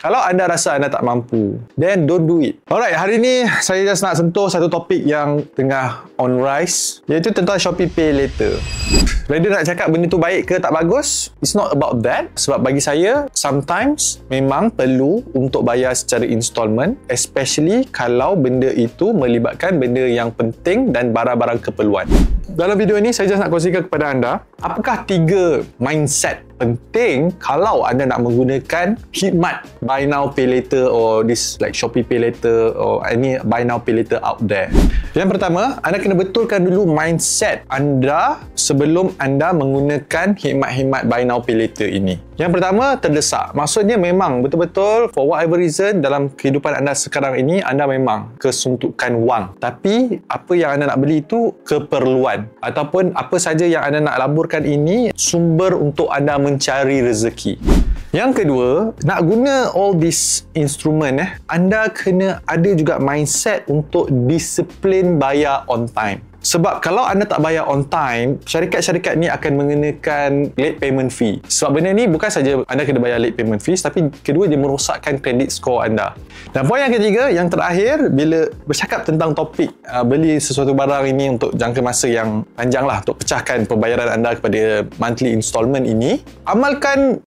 Kalau anda rasa anda tak mampu, then don't do it. Alright, hari ni saya just nak sentuh satu topik yang tengah on rise, iaitu tentang Shopee Pay Later. Whether nak cakap benda tu baik ke tak bagus, it's not about that. Sebab bagi saya, sometimes memang perlu untuk bayar secara installment, especially kalau benda itu melibatkan benda yang penting dan barang-barang keperluan. Dalam video ini, saya just nak kongsikan kepada anda, apakah 3 mindset penting kalau anda nak menggunakan khidmat Buy Now Pay Later or this like Shopee Pay Later or any Buy Now Pay Later out there. Yang pertama, anda kena betulkan dulu mindset anda sebelum anda menggunakan khidmat-khidmat Buy Now Pay Later ini. Yang pertama, terdesak. Maksudnya memang betul-betul for whatever reason dalam kehidupan anda sekarang ini, anda memang kesuntukan wang. Tapi apa yang anda nak beli itu keperluan. Ataupun apa saja yang anda nak laburkan ini sumber untuk anda mencari rezeki. Yang kedua, nak guna all this instrument, anda kena ada juga mindset untuk disiplin bayar on time. Sebab kalau anda tak bayar on time, syarikat-syarikat ni akan mengenakan late payment fee. Sebab benda ni bukan saja anda kena bayar late payment fees, tapi kedua dia merosakkan credit score anda. Dan poin yang ketiga, yang terakhir, bila bercakap tentang topik beli sesuatu barang ini untuk jangka masa yang panjang lah, untuk pecahkan pembayaran anda kepada monthly installment ini, amalkan